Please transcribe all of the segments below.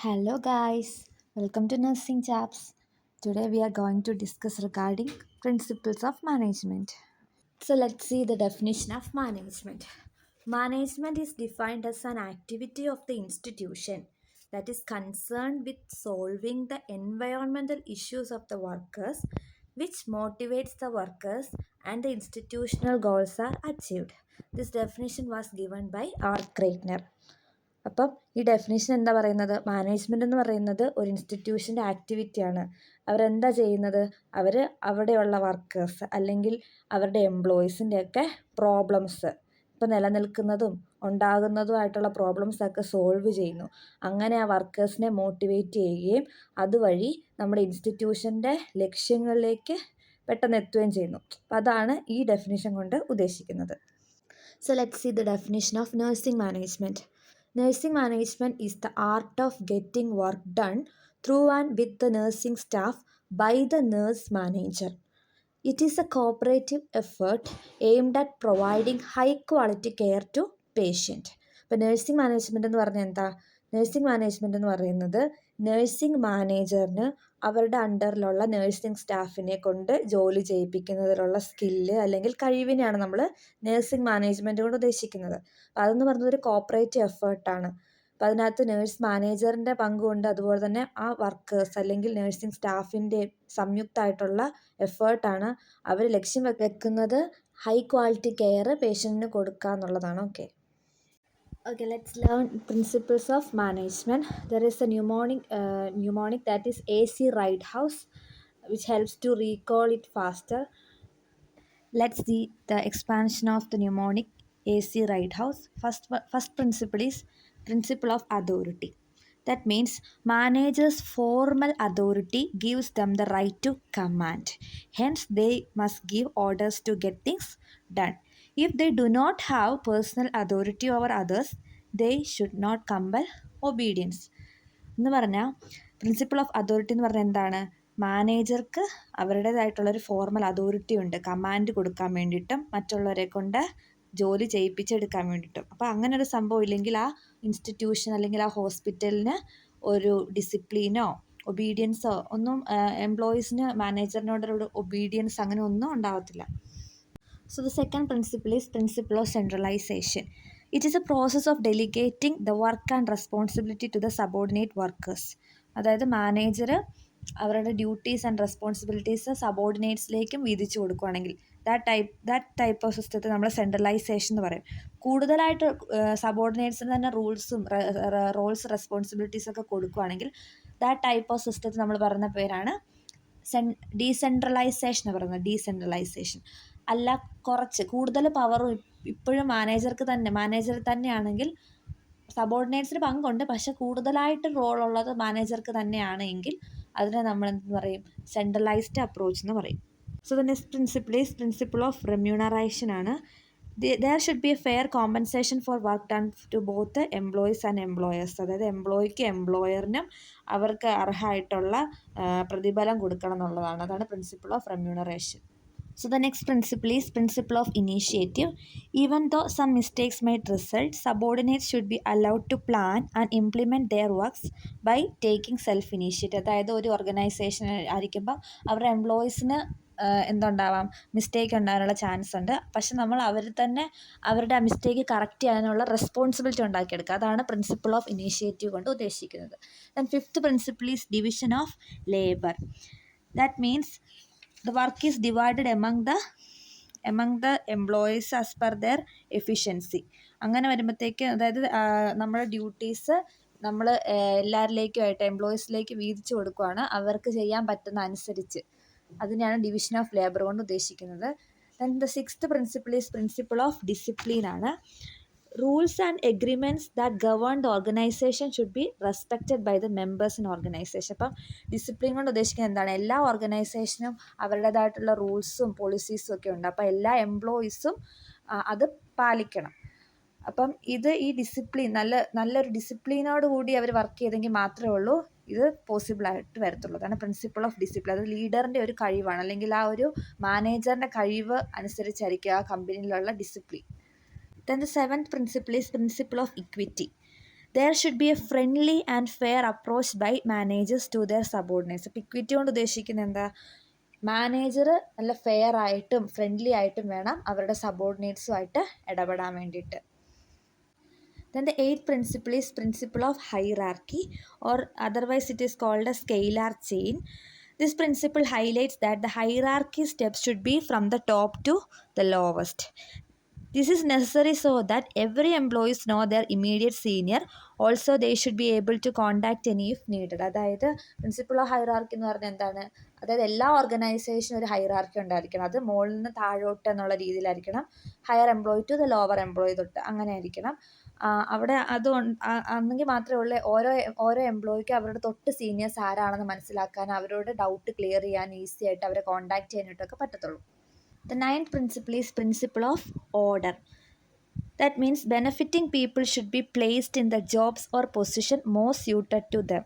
Hello guys, welcome to Nursing Chaps. Today we are going to discuss regarding principles of management. So let's see the definition of management. Management is defined as an activity of the institution that is concerned with solving the environmental issues of the workers, which motivates the workers and the institutional goals are achieved. This definition was given by R. Kreitner. അപ്പം ഈ definition എന്താ പറയുന്നത്, management എന്ന് പറയുന്നത് ഒരു ഇൻസ്റ്റിറ്റ്യൂഷൻ്റെ ആക്ടിവിറ്റിയാണ്. അവരെന്താ ചെയ്യുന്നത്, അവർ അവിടെയുള്ള വർക്കേഴ്സ് അല്ലെങ്കിൽ അവരുടെ എംപ്ലോയീസിൻ്റെയൊക്കെ പ്രോബ്ലംസ്, ഇപ്പോൾ നിലനിൽക്കുന്നതും ഉണ്ടാകുന്നതുമായിട്ടുള്ള പ്രോബ്ലംസൊക്കെ സോൾവ് ചെയ്യുന്നു. അങ്ങനെ ആ വർക്കേഴ്സിനെ മോട്ടിവേറ്റ് ചെയ്യുകയും അതുവഴി നമ്മുടെ ഇൻസ്റ്റിറ്റ്യൂഷൻ്റെ ലക്ഷ്യങ്ങളിലേക്ക് പെട്ടെന്ന് എത്തുകയും ചെയ്യുന്നു. അപ്പോൾ അതാണ് ഈ ഡെഫിനേഷൻ കൊണ്ട് ഉദ്ദേശിക്കുന്നത്. So let's see the definition of nursing management. Nursing management is the art of getting work done through and with the nursing staff by the nurse manager. It is a cooperative effort aimed at providing high quality care to patient. ഇപ്പോൾ nursing management എന്ന് പറഞ്ഞാൽ എന്താ? Nursing management എന്ന് പറയുന്നത് nursing മാനേജറിന് അവരുടെ അണ്ടറിലുള്ള nursing സ്റ്റാഫിനെ കൊണ്ട് ജോലി ചെയ്യിപ്പിക്കുന്നതിലുള്ള സ്കില്ല് അല്ലെങ്കിൽ കഴിവിനെയാണ് നമ്മൾ നഴ്സിംഗ് മാനേജ്മെൻറ്റ് കൊണ്ട് ഉദ്ദേശിക്കുന്നത്. അപ്പോൾ അതെന്ന് പറയുന്നത് ഒരു കോപ്പറേറ്റീവ് എഫേർട്ടാണ്. അപ്പോൾ അതിനകത്ത് നേഴ്സ് മാനേജറിൻ്റെ പങ്കുണ്ട്, അതുപോലെ തന്നെ ആ വർക്കേഴ്സ് അല്ലെങ്കിൽ നഴ്സിംഗ് സ്റ്റാഫിൻ്റെ സംയുക്തമായിട്ടുള്ള എഫേർട്ടാണ്. അവർ ലക്ഷ്യം വെക്കുന്നത് ഹൈ ക്വാളിറ്റി കെയർ പേഷ്യൻറ്റിന് കൊടുക്കുക എന്നുള്ളതാണ്. Okay, let's learn principles of management. There is a mnemonic that is AC House, which helps to recall it faster. Let's see the expansion of the mnemonic AC House. First principle is principle of authority. That means managers' formal authority gives them the right to command. Hence, they must give orders to get things done. If they do not have personal authority over others, they should not compel obedience. എന്ന് പറഞ്ഞാൽ principle of authority എന്ന് പറഞ്ഞാൽ എന്താണ്? മാനേജർക്ക് അവരുടേതായിട്ടുള്ളൊരു formal authority ഉണ്ട്, command കൊടുക്കാൻ വേണ്ടിയിട്ടും മറ്റുള്ളവരെ കൊണ്ട് ജോലി ചെയ്യിപ്പിച്ചെടുക്കാൻ വേണ്ടിയിട്ടും. അപ്പോൾ അങ്ങനെ ഒരു സംഭവം ഇല്ലെങ്കിൽ ആ ഇൻസ്റ്റിറ്റ്യൂഷൻ അല്ലെങ്കിൽ ആ ഹോസ്പിറ്റലിന് ഒരു ഡിസിപ്ലിനോ ഒബീഡിയൻസോ ഒന്നും എംപ്ലോയീസിന് മാനേജറിനോടൊരു ഒബീഡിയൻസ് അങ്ങനെ ഒന്നും ഉണ്ടാവത്തില്ല. So the second principle is principle of centralization. It is a process of delegating the work and responsibility to the subordinate workers. അതായത് മാനേജർ അവരുടെ ഡ്യൂട്ടീസ് ആൻഡ് റെസ്പോൺസിബിലിറ്റീസ് സബോർഡിനേറ്റ്സിലേക്കും വീതിച്ചു കൊടുക്കുകയാണെങ്കിൽ ദാറ്റ് ടൈപ്പ് ഓഫ് സിസ്റ്റത്തെ നമ്മൾ സെൻട്രലൈസേഷൻ എന്ന് പറയും. കൂടുതലായിട്ട് സബോർഡിനേറ്റ്സിന് തന്നെ റോൾസ് റെസ്പോൺസിബിലിറ്റീസൊക്കെ കൊടുക്കുകയാണെങ്കിൽ ദാറ്റ് ടൈപ്പ് ഓഫ് സിസ്റ്റത്തെ നമ്മൾ പറയുന്ന പേരാണ് ഡീസെൻട്രലൈസേഷൻ എന്ന് പറയുന്നത്. ഡീസെൻട്രലൈസേഷൻ അല്ല, കൂടുതൽ പവറും ഇപ്പോഴും മാനേജർ തന്നെയാണെങ്കിൽ സബോർഡിനേറ്റ്സിന് പങ്കുണ്ട്, പക്ഷെ കൂടുതലായിട്ട് റോളുള്ളത് മാനേജർക്ക് തന്നെയാണ് എങ്കിൽ അതിനെ നമ്മൾ എന്ത് പറയും? സെൻട്രലൈസ്ഡ് അപ്രോച്ച് എന്ന് പറയും. So the next principle is principle of remuneration ആണ്. there should be a fair compensation for work done to both the employees and employers. അതായത് എംപ്ലോയിക്ക് എംപ്ലോയറിനും അവർക്ക് അർഹമായിട്ടുള്ള പ്രതിഫലം കൊടുക്കണം എന്നുള്ളതാണ്. അതാണ് principle of remuneration. So the next principle is principle of initiative. Even though some mistakes might result, subordinates should be allowed to plan and implement their works by taking self-initiative. അതായത് ഒരു organisation ആയിരിക്കുമ്പോൾ അവരുടെ എംപ്ലോയീസിന് എന്തുണ്ടാവാം, mistake ഉണ്ടാകാനുള്ള chance ഉണ്ട്. പക്ഷെ നമ്മൾ അവർ തന്നെ അവരുടെ ആ മിസ്റ്റേക്ക് കറക്റ്റ് ചെയ്യാനുള്ള റെസ്പോൺസിബിലിറ്റി ഉണ്ടാക്കിയെടുക്കുക. അതാണ് പ്രിൻസിപ്പിൾ ഓഫ് ഇനീഷ്യേറ്റീവ് കൊണ്ട് ഉദ്ദേശിക്കുന്നത്. Then fifth principle is division of labour. That means the work is divided among the employees as per their efficiency. അങ്ങനെ വരുമ്പോഴത്തേക്ക് അതായത് നമ്മുടെ ഡ്യൂട്ടീസ് നമ്മൾ എല്ലാവരിലേക്കുമായിട്ട് എംപ്ലോയീസിലേക്ക് വീതിച്ചു കൊടുക്കുകയാണ് അവർക്ക് ചെയ്യാൻ പറ്റുന്ന അനുസരിച്ച്. അതിനെയാണ് ഡിവിഷൻ ഓഫ് ലേബർ കൊണ്ട് ഉദ്ദേശിക്കുന്നത്. Then the sixth principle is principle of discipline ആണ്. Rules and agreements that govern the organization should be respected by the members in organization. അപ്പം ഡിസിപ്ലിൻ കൊണ്ട് ഉദ്ദേശിക്കുന്നത് എന്താണ്? എല്ലാ ഓർഗനൈസേഷനും അവരുടേതായിട്ടുള്ള റൂൾസും പോളിസീസും ഒക്കെ ഉണ്ട്. അപ്പോൾ എല്ലാ എംപ്ലോയീസും അത് പാലിക്കണം. അപ്പം ഈ ഡിസിപ്ലിൻ നല്ലൊരു ഡിസിപ്ലിനോട് കൂടി അവർ വർക്ക് ചെയ്തെങ്കിൽ മാത്രമേ ഉള്ളൂ ഇത് പോസിബിളായിട്ട് വരത്തുള്ളൂ. അതാണ് പ്രിൻസിപ്പിൾ ഓഫ് ഡിസിപ്ലിൻ. അത് ലീഡറിൻ്റെ ഒരു കഴിവാണ്, അല്ലെങ്കിൽ ആ ഒരു മാനേജറിൻ്റെ കഴിവ് അനുസരിച്ചായിരിക്കും ആ കമ്പനിയിലുള്ള discipline. Then the seventh principle is principle of equity. There should be a friendly and fair approach by managers to their subordinates. അപ്പോൾ ഇക്വിറ്റി കൊണ്ട് ഉദ്ദേശിക്കുന്നത് എന്താ? മാനേജർ നല്ല ഫെയർ ആയിട്ടും ഫ്രണ്ട്ലി ആയിട്ടും വേണം അവരുടെ സബോർഡിനേറ്റ്സുമായിട്ട് ഇടപെടാൻ വേണ്ടിയിട്ട്. Then the eighth principle is principle of hierarchy, or otherwise it is called a scalar chain. This principle highlights that the hierarchy steps should be from the top to the lowest. This is necessary so that every employees know their immediate senior. Also they should be able to contact any if needed. അതായത് principle of hierarchy എന്ന് പറഞ്ഞാൽ എന്താണ്? അതായത് എല്ലാ ഓർഗനൈസേഷനും ഒരു hierarchy ഉണ്ടായിരിക്കണം. അത് മുകളിൽ നിന്ന് താഴോട്ട് എന്നുള്ള രീതിയിലായിരിക്കണം. Higher employee to the lower employee തൊട്ട് അങ്ങനെ ആയിരിക്കണം. അവിടെ അത് അന്നെങ്കിൽ മാത്രമേ ഉള്ളൂ ഓരോ എംപ്ലോയിക്ക് അവരുടെ തൊട്ട് സീനിയേഴ്സ് ആരാണെന്ന് മനസ്സിലാക്കാൻ, അവരോട് ഡൗട്ട് ക്ലിയർ ചെയ്യാൻ, ഈസി ആയിട്ട് അവരെ കോൺടാക്ട് ചെയ്യാനായിട്ടൊക്കെ പറ്റത്തുള്ളൂ. The ninth principle is principle of order. That means benefiting people should be placed in the jobs or position most suited to them.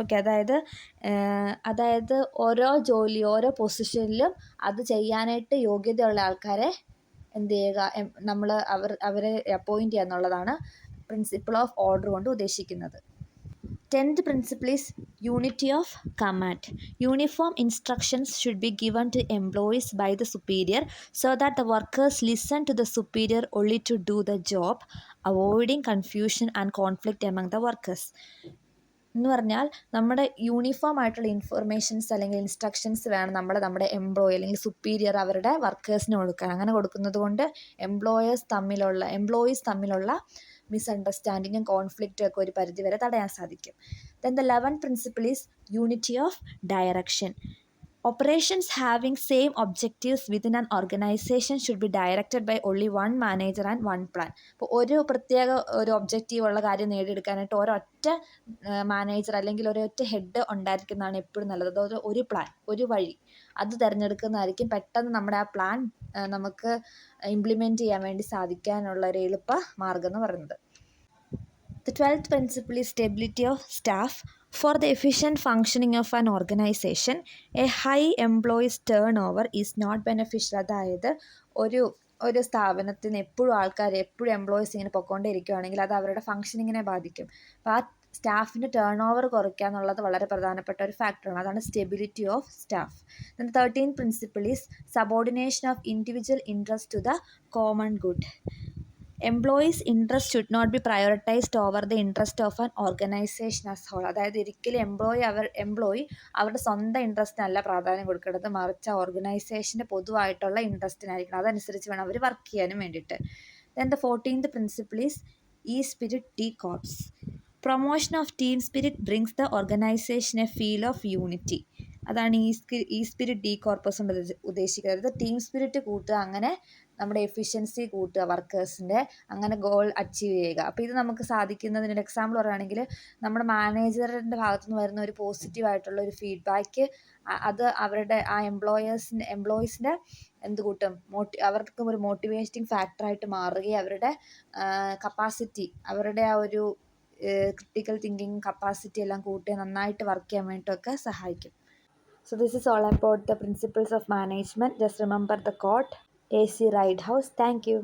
Okay, അതായത് ഓരോ ജോലി ഓരോ പൊസിഷനിലും അത് ചെയ്യാനായിട്ട് യോഗ്യതയുള്ള ആൾക്കാരെ എന്ത് ചെയ്യുക, അവരെ അപ്പോയിൻറ്റ് ചെയ്യുക എന്നുള്ളതാണ് പ്രിൻസിപ്പിൾ ഓഫ് ഓർഡർ കൊണ്ട് ഉദ്ദേശിക്കുന്നത്. 10th principle is unity of command. Uniform instructions should be given to employees by the superior so that the workers listen to the superior only to do the job, avoiding confusion and conflict among the workers. എന്ന് പറഞ്ഞാൽ നമ്മുടെ uniform ആയിട്ടുള്ള informations അല്ലെങ്കിൽ instructions വേണം നമ്മുടെ employee അല്ലെങ്കിൽ superior അവരുടെ വർക്കേഴ്സിന് കൊടുക്കാൻ. അങ്ങനെ കൊടുക്കുന്നത് കൊണ്ട് എംപ്ലോയീസ് തമ്മിലുള്ള മിസ്അണ്ടർസ്റ്റാൻഡിങ്ങും കോൺഫ്ലിക്റ്റും ഒക്കെ ഒരു പരിധിവരെ തടയാൻ സാധിക്കും. Then the 11th principle is unity of direction. Operations having same objectives within an organization should be directed by only one manager and one plan. ഇപ്പോൾ ഒരു ഒബ്ജക്റ്റീവ് ഉള്ള കാര്യം നേടിയെടുക്കാനായിട്ട് ഒരൊറ്റ മാനേജർ അല്ലെങ്കിൽ ഒരൊറ്റ ഹെഡ് ഉണ്ടായിരിക്കുന്നതാണ് എപ്പോഴും നല്ലത്. അതായത് ഒരു പ്ലാൻ, ഒരു വഴി അത് തിരഞ്ഞെടുക്കുന്നതായിരിക്കും പെട്ടെന്ന് നമ്മുടെ ആ പ്ലാൻ നമുക്ക് ഇംപ്ലിമെൻറ്റ് ചെയ്യാൻ വേണ്ടി സാധിക്കാനുള്ള ഒരു എളുപ്പ മാർഗം എന്ന് പറയുന്നത്. The 12th principle is stability of staff. For the efficient functioning of an organization, a high employees turnover is not beneficial. അതായത് ഒരു സ്ഥാപനത്തിന് എപ്പോഴും എംപ്ലോയീസ് ഇങ്ങനെ പൊയ്ക്കൊണ്ടേയിരിക്കുകയാണെങ്കിൽ അത് അവരുടെ ഫംഗ്ഷനിങ്ങിനെ ബാധിക്കും. അപ്പോൾ ആ സ്റ്റാഫിൻ്റെ ടേൺ ഓവർ കുറയ്ക്കുക എന്നുള്ളത് വളരെ പ്രധാനപ്പെട്ട ഒരു ഫാക്ടറാണ്. അതാണ് stability of staff. Then the 13th principle is subordination of individual interest to the common good. Employees' interest should not be prioritized over the interest of an organization as whole. അതായത് ഒരിക്കലും employee അവരുടെ സ്വന്തം ഇൻട്രസ്റ്റിനല്ല പ്രാധാന്യം കൊടുക്കേണ്ടത്, മറിച്ച് ഓർഗനൈസേഷൻ്റെ പൊതുവായിട്ടുള്ള ഇൻട്രസ്റ്റിനായിരിക്കണം. അതനുസരിച്ച് വേണം അവർ വർക്ക് ചെയ്യാനും വേണ്ടിയിട്ട്. Then the 14th principle is E-Spirit T Corps. Promotion of team spirit brings the organization a feel of unity. അതാണ് E-Spirit D Corps കൊണ്ട് ഉദ്ദേശിക്കുന്നത്. ടീം സ്പിരിറ്റ് കൂട്ടുക, അങ്ങനെ നമ്മുടെ എഫിഷ്യൻസി കൂട്ടുക വർക്കേഴ്സിൻ്റെ, അങ്ങനെ ഗോൾ അച്ചീവ് ചെയ്യുക. അപ്പോൾ ഇത് നമുക്ക് സാധിക്കുന്നതിനൊരു എക്സാമ്പിൾ പറയുകയാണെങ്കിൽ നമ്മുടെ മാനേജറിൻ്റെ ഭാഗത്തുനിന്ന് വരുന്ന ഒരു പോസിറ്റീവായിട്ടുള്ള ഒരു ഫീഡ്ബാക്ക് അത് അവരുടെ ആ എംപ്ലോയീസിൻ്റെ എന്ത് കൂട്ടും, അവർക്കും ഒരു മോട്ടിവേറ്റിംഗ് ഫാക്ടറായിട്ട് മാറുകയും അവരുടെ കപ്പാസിറ്റി, അവരുടെ ആ ഒരു ക്രിട്ടിക്കൽ തിങ്കിങ് കപ്പാസിറ്റി എല്ലാം കൂട്ടി നന്നായിട്ട് വർക്ക് ചെയ്യാൻ വേണ്ടിയിട്ടൊക്കെ സഹായിക്കും. So this is all about the principles of management. Just remember the quote, AC Ridehouse. Thank you.